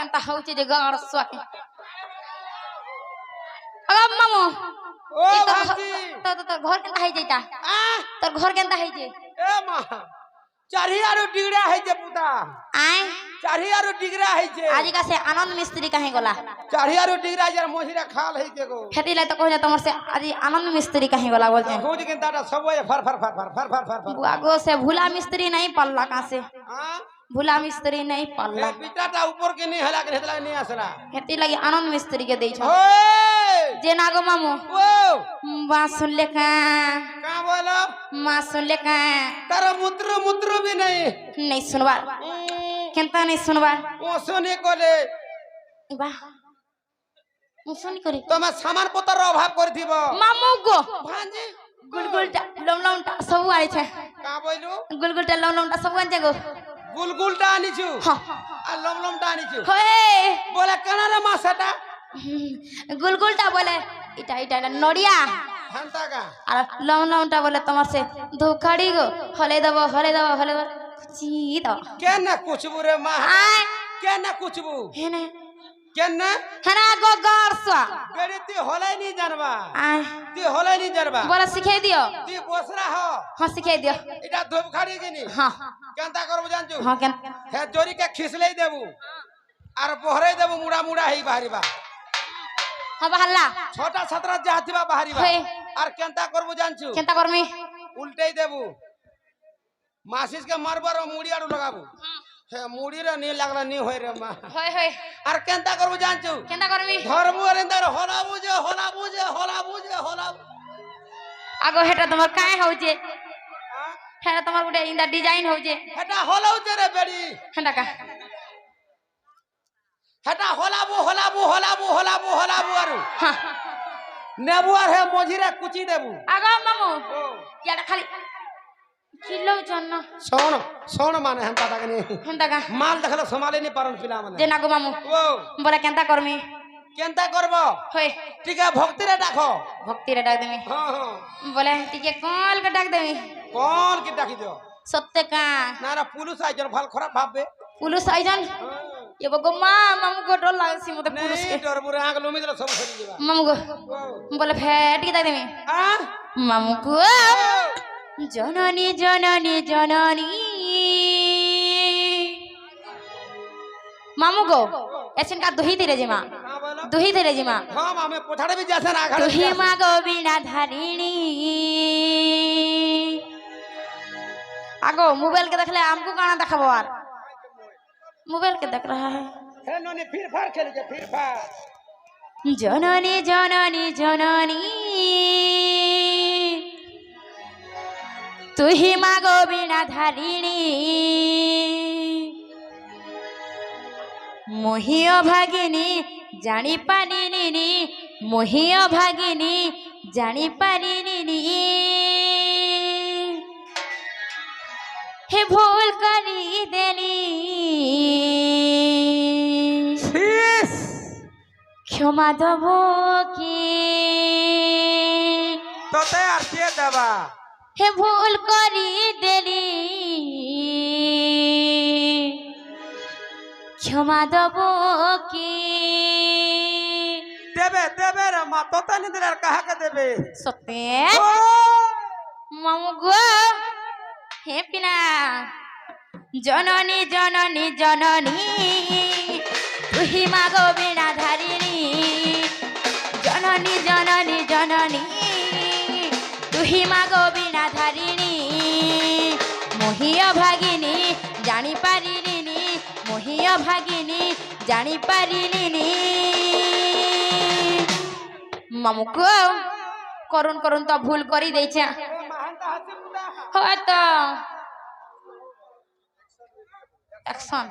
কেনতা হচ্ছে যে গাড় সোকে আগাম মামু ও এই তো ভাজি তোর ঘর কেনতা হই যাইতা তোর ঘর কেনতা হই যে এ মা চারিয়ারু ডিগরা হইছে পুতা আয় চারিয়ারু ডিগরা হইছে আজি কাছে আনন্দ মিস্ত্রি কাহে গলা চারিয়ারু ডিগরা যার মহিরা খাল হইছে গো হেতি লাই তো কইলা তোমার সে আজি আনন্দ মিস্ত্রি কাহে গলা বলছে হুজ কেনতাটা সবই ফার ফার ফার ফার ফার ফার ফার ফার बुआगो से भूला मिस्त्री नहीं पल्ला कहाँ से हां भूला मिस्त्री नहीं पल्ला ए बिटाटा ऊपर के नहीं हला के हेतला नहीं आसला हेती लगी आनंद मिस्त्री के देई छ ओए जे नागो मामू ओ बात सुन ले का बोलो मां सुन ले का तारा मुद्र भी नहीं सुनवा केनता नहीं सुनवा ओ सुनी कोले वाह मु सुनी करी तमे सामान पतर अभाव करथिबो मामू गो भांजी गुलगुलटा लमलमटा सब आइ छ का बोलू गुलगुलटा लमलमटा सब आइ गो गुलगुलटा आनिछु हां आ लमलमटा आनिछु होए बोले केना रे मासेटा गुलगुलटा बोले इटा इटा नडिया हंता का আর লমলমটা বলে তোমার সে ধোখাড়ি গো হলে দেব হলে দেব হলে দেব জি দাও केना कुछबू रे मा আয় केना कुछबू হেনে केना হেনা গো গরসা बेड़ी ती होले नहीं जानबा আয় ती होले नहीं जानबा বলে শিখাই দিও ती बोसरा हो হ্যাঁ শিখাই দিও इटा धोब खाड़ी गिनी হ্যাঁ केनता करबू जानजू হ্যাঁ কেন हे जोरी के खिसलै देबू आर बहरै देबू मुड़ा मुड़ा हेई बाहरीबा হ্যাঁ বাহাল্লা छोटा छतरा जाथिबा बाहरीबा हे। आर केनता करबू जानजू কেনতা করমি उल्टे देबू मासिस के मारबर मुड़ी आडू लगाबू हे मुड़ी रे नी लागला नी होय रे मा হয় হয় आर केनता करबू जानजू কেনতা করমি धरबू अरेंदर होला बुझे होला बुझे होला बुझे होला আগো হেটা তোমার কায় হউছে হেটা তোমার গুটে ইন্দা ডিজাইন হউছে हेटा होलौ तेरे बेड़ी হেটা কা हेटा होलाबू होलाबू होलाबू होलाबू होलाबू आरु হ্যাঁ नेबू आर हे मोजिरे कुची देबू আগো মামু ইয়াটা খালি চিল্লো জন্য सोण सोण माने हंता ताकनी হেনতা কা माल देखलो संभाले नहीं पारन पिला माने যে নাগো মামু ओ বলে কেনতা করমি केनता करबो হয় टिका भक्ति रे डाखो ভক্তি রে ডাক দেমি हां हां বলে টিকে কল কে ডাক দেমি कौन की डाकी दियो সত্য কা ना रा पुलिस आई जन ভাল खराब भाबे পুলিশ আইজন এ বগো মা মামু গো ডর লাগছি মতে পুলিশ কে नहीं डर बुरे आग लुमी दिलो सब सरी दिबा মামু গো বলে ফেট কে ডাক দেমি आ মামু গো জননী জননী জননী মামু গো এসেন কা দহি দিরে জিমা हां बोलो দহি দিরে জিমা हां मामे पोछाड़े भी जैसे ना घड़ तुही माँ गोविना धारिणी आगो मोबाइल के देखले हमको गाना दिखाबो यार मोबाइल के देख रहा है हे नोने फिर फार खेल के फिर फार जननी जननी जननी तुही माँ गोविना धारिणी मोहिय भागिनी जानी पारिनी मोहिय भागिनी जानी पारिनी हे भूल करी देनी शीश क्षमा देबो की तो ते आरती देबा हे भूल करी देनी क्षमा देबो की देबे देबे रे मा तो तनी दिलर कहा के देबे सत्य ओ मामू गो हे पिना जननी जननी जननी तुही माँ गोविना धारिणी जननी जननी जननी तुही माँ गोविना धारिणी मोहिय भागिनी जानी पारिनी मोहिय भागिनी जानी पारिनी मामू को করুন করুন তো ভুল করি দেইছে महानता हाथी मुदा হয়তো অ্যাকশন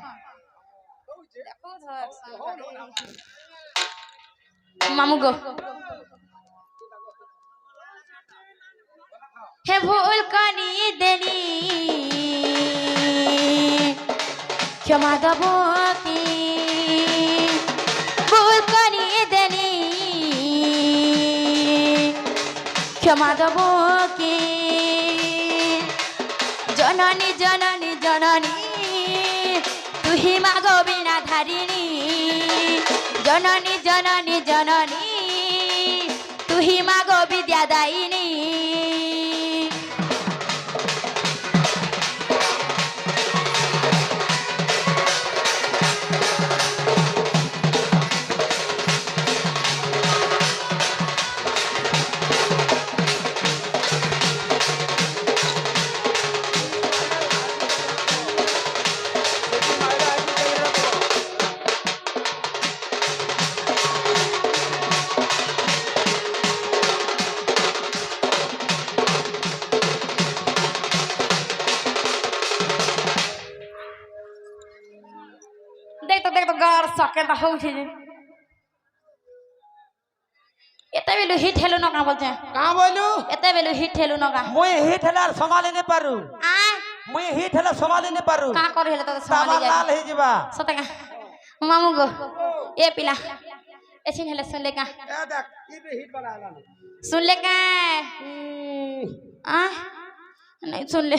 মামু গো হে ভুল করি দেনি ক্ষমা দেব কি ভুল করি দেনি ক্ষমা দেব কি জননী জননী জননী তুহি মা গোবিনা ধারিণী জননী জননী জননী তুহি মাগো বিদ্যা দায়িনী দেখ তো গার সকে না হচ্ছে যে এতে বেলু হিট হেলু না কা বলছে कहाँ बोलू এতে বেলু হিট হেলু না কা মুই হিট হেলার সমালি নে পারু আ মুই হিট হেলা সমালি নে পারু কা করে হেলে তো তামা সমালি লাল যাই হে ଯିବା সতে কা মামু গো এ পিলা এছিন হেলে শুন লে কা ए देख ये भी हिट वाला आला सुन ले का आ नहीं सुन ले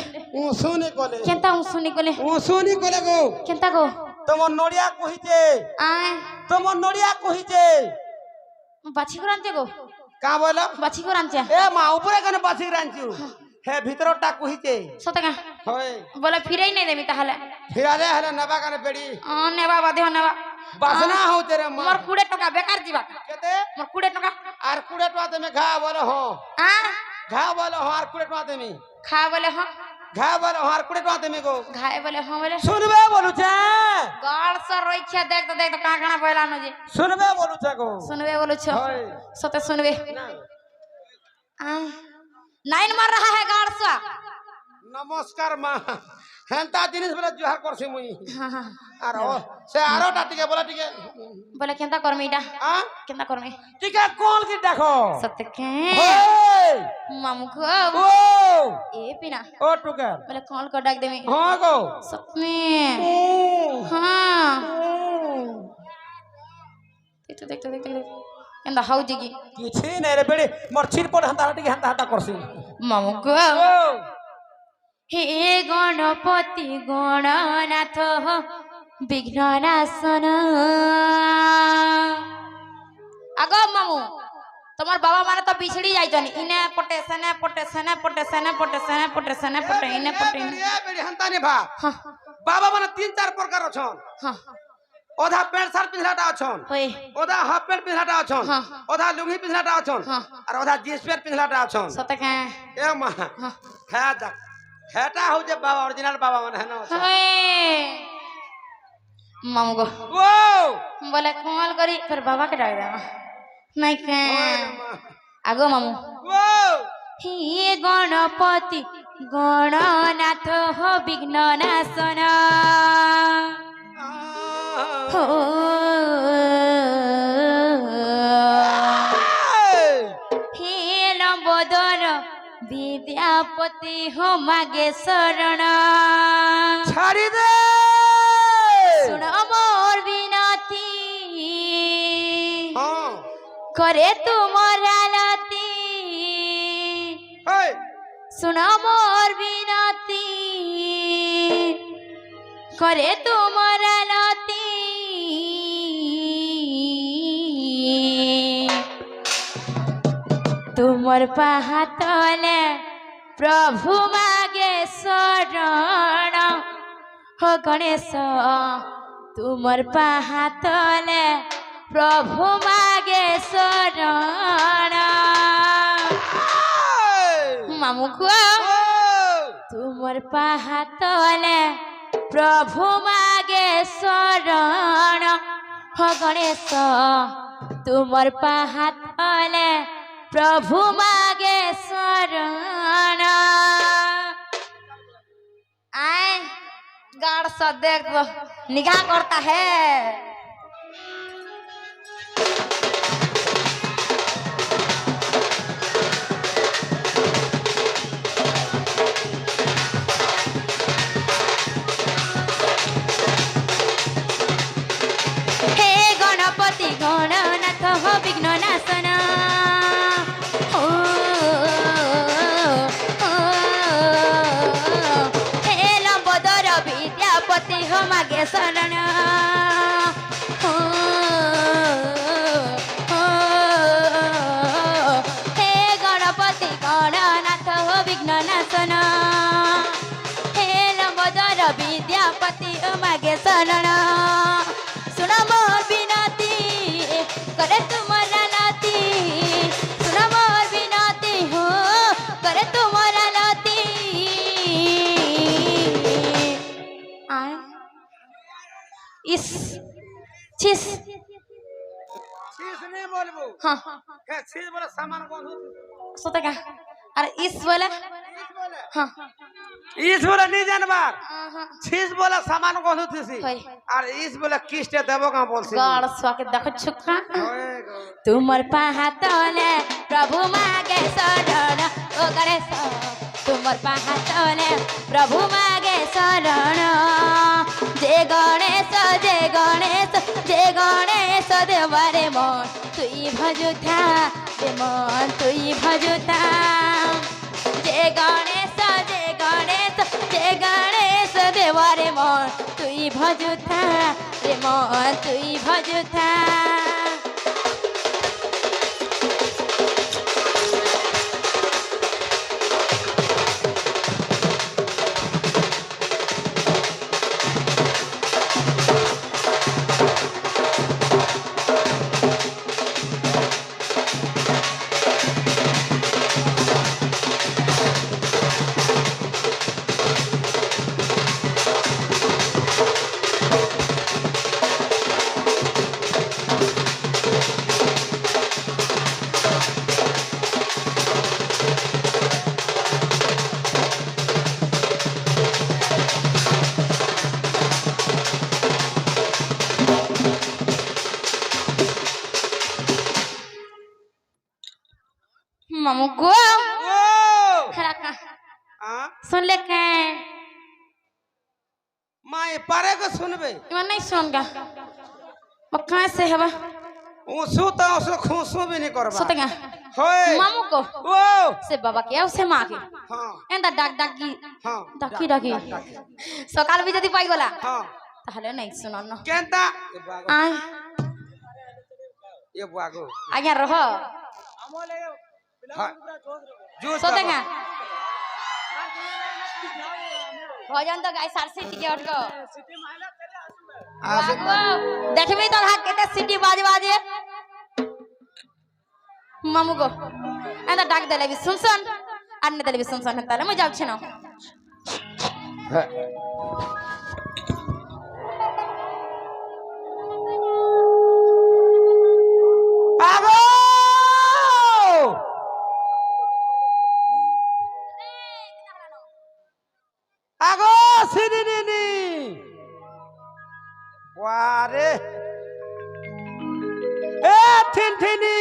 सुनी कोले केंता हूं सुनी कोले सुनी कोले गो केंता गो তোমার নড়িয়া কহিছে आ তোমার নড়িয়া কহিছে বাছি করে আনতে গো कहाँ बोलो বাছি করে আনতে ए माँ ऊपर कने बासी रांचू हे भीतरटा कहिते সতে কা होय বলে ফিরেই নাই দেবি তাহলে फिर आले हले नबा कने बेड़ी নেবা বাদে নেবা बासना हो तेरे माँ মোর 20 টাকা বেকার দিবা केते মোর 20 টাকা आर कुड़े टवाते में घा बोलो हो आ घा बोलो हो आर कुड़े टवाते में खा बोले हाँ घा बोलो हो आर कुड़े टवाते में गो घाए बोले हाँ बोले শুনবে বলুছে गाड़ सर रखिया देख तो काकड़ा बोला नो जी শুনবে বলুছে গো सुनबे बोलो छो होय सते सुनबे ना आ नाइन मार रहा है गाड़ सा नमस्कार माँ हेंता जिनिस बोले जुहार करसी मुई हाँ हाँ आर ओ से आरो टाटिके बोला टिके बोले केंता करमी डा आ केंता करमी টিকা কোন কি দেখো सत्य के ওই मामू को ও ए पिना ও টুকার बोले कॉल कर डाक देमी হ্যাঁ গো सत में हाँ देख तो केंता हाउ जी की কিছু নাই রে বেড়ে মোর ছিরপট হান্তা টিকে হান্তা হান্তা করছি मामू को ও हे गणपति गणनाथ विघ्ननाशन आगो मामू তোমার বাবা মানে তো বিছড়ি যাইছনি ইনে পটে সেনে পটে সেনে পটে সেনে পটে সেনে পটে সেনে পটে ইনে পটে ইনে। ए बेड़ी हेंता ने भा हाँ बाबा माने तीन चार प्रकार अछन हाँ ओधा पेंट शर्ट पिछलाटा अछन होए ओधा हाफ पेंट पिछलाटा अछन हाँ। ओधा लुंगी पिछलाटा अछन हाँ। और ओधा जींस पैंट पिछलाटा अछन सते के ए माँ हाँ है तक हेटा हो जे बाबा ओरिजिनल बाबा माने है ना होए मामू को ओ बोले कॉल करी फिर बाबा के डाल देना नहीं के आगो मामू ओ हे गणपति गणनाथ हो विघ्ननाशन हो हे लंबोदर विद्यापति हो मागे शरण ছাড়ি দে सुन मोर विनती हां करे तुमरा लती हे सुन मोर विनती करे तुमरा लती तुमर पाहातले प्रभु मागे शरण हो गणेश तुमर पाहातले प्रभु मागे शरण मामू को तुमर पाहातले प्रभु मागे शरण हो गणेश तुमर पाहातले प्रभु मागे शरण आए गाड़ सा देख निगाह करता है हे गणपति गणनाथ हो विघ्ननाशन हो हे लंबोदर विद्यापति हो मागे शरण छिस शीश नहीं बोलबो हाँ के शीश बोले सामान कौन हो सोते का अरे इस बोले हाँ इस बोले नहीं जानबार हाँ शीश बोले सामान कौन हो थी होय और इस बोले किस्ते देबो का बोल सी गाड़ स्वाके देखो छुक्का होए गो तुमर पाहातले प्रभु मागे शरण ओ गणेश तुमर पाहातले प्रभु मागे शरण जय गणेश जय गणेश जय गणेश देवरे मन तुई भजुथा दे मन तुई भजुथा जय गणेश जय गणेश जय गणेश देवरे मन तुई भजुथा रे मन तुई भजुथा मामू गो ओ रखा हां सुन ले के माय पारे को सुनबे मैं नहीं सुनगा वो कहाँ से है वह उसु तो उसु खुशु भी नहीं करबा सोतेगा होए मामू को ओ से बाबा के उसे माँ के हां एंदा डाक डाकी हां डाकी डाकी सकाल भी जदी पाई गोला हां ताहले नहीं सुनो न केंता आय ये बागो आगे रहो जो सोतेगा भजन तो गाय सारसी टिके उठ को बाबू देखबी तो हाथ केते सिटी बाज बाजे मामू को एंदा डाक देले भी सुन सुन अन्ने देले भी सुन सुन ताले मैं जाउ छनो आगो आगो सिनिनी वारे ए थिनथिनी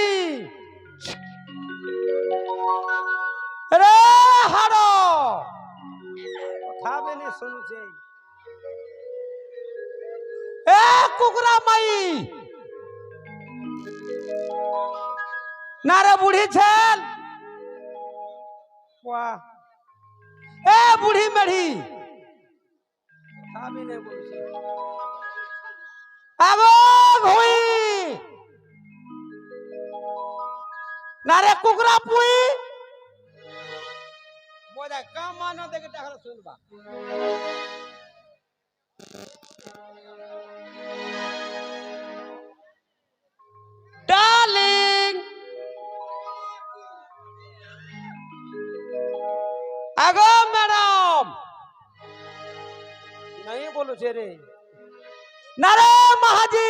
रे हारो কথা বেনি শুনছে এ কুকুরা মাই নারে বুড়ি ছেল वाह ए बूढ़ी मेढ़ी কথা বেনি বলছে আগো ভুই নারে কুকুরা পুই बोदा काम मानो देके देखल सुनबा डार्लिंग आगो मैडम नहीं बोलू छे रे नारे महाजी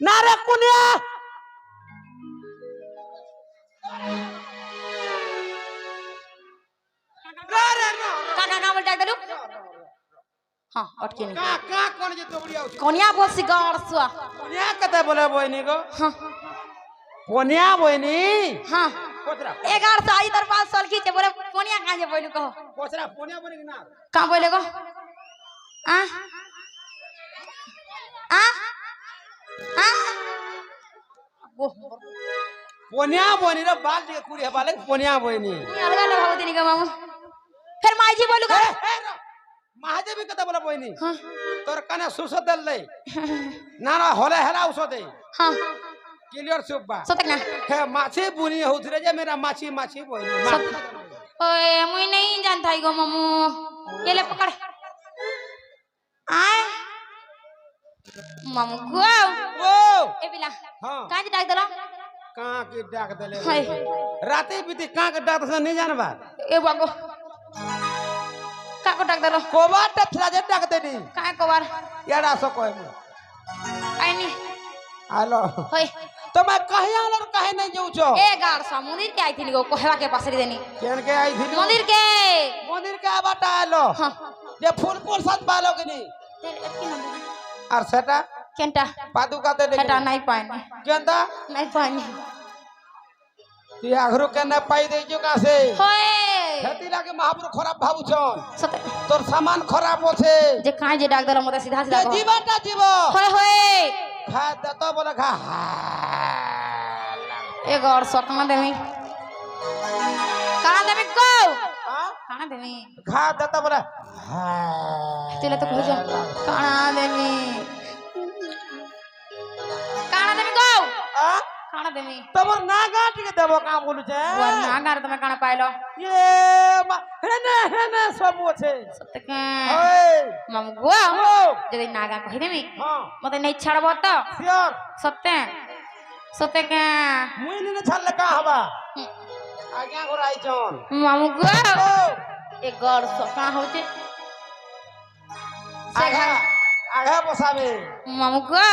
नारे कुनिया काका नाम डाक देलु हां अटके नहीं का कोन जे तोबड़ी आउ कोनिया बोल सिगार सुआ कोनिया कते बोले बहिनी गो हां कोनिया बहिनी हां कोतरा 11 से आई दर 5 साल की बोले कोनिया कहां जे बोलू कहो कोतरा कोनिया बहिनी के ना कहां बोले गो आ आ आ वो कोनिया बहिनी रे बाल जे कुड़ी हबाले कोनिया बहिनी अलग अलग होती नहीं मामू फिर माई जी बोलू का महादेवी कते बोले बहिनी हां तोर कने सुस देल ले ना ना होले हेला उस दे हां क्लियर सुबा सोतक ना हे माछी बुनी होत रे जे मेरा माछी माछी बहिनी ओए मुई नहीं जानता ही गो मामू ये ले पकड़ आए मामू गो ओ ए बिला हां काज डाक दलो का के डाक देले हाय राते बीती का के डाक से नहीं जानबा ए बागो का को डाक देलो कोबार टेथला जे डाक देनी काय कोबार यार आसो कोई आईनी आलो होय तो मैं कहे आलो कहे नहीं जाऊ छो ए गाड़ सा मंदिर के आई थी गो कोहवा के पास रे देनी केन के आई थी मंदिर के मंदिर के बाटा आलो हां जे फूल प्रसाद पालो के नहीं तेरे एतकी नंबर और सेटा केंटा पादुका दे हेटा नहीं पानी केंदा नहीं पानी तू आघरु के न पाई दे जो का से होय खेती लागे महापुर खराब भाबु छन सत तोर सामान खराब होछे जे काई जे डाक देलो मते सीधा सीधा जे जीवटा जीव होय होय खा दतो बोले खा ए गाड़ सा कहां देमी कहां देमी को हां कहां देमी खा दतो बोले तेले तो कह जा कहां देमी कहां देमी को हां कहां देमी तमर नागा टिके देबो का बोलु छे वो नागार तमे कहां पाइलो ये हेने सब होछे सत्य के ओए मामू गुआ ओ जदी नागा कहि देमी हां मते नहीं छाड़बो तो सियर सत्य सत्य के मुई ने छल का हवा आज्ञा घोराई छन मामू गुआ ओ एक गड़ सो का होचे आघा आघा बसाबे मामू गुआ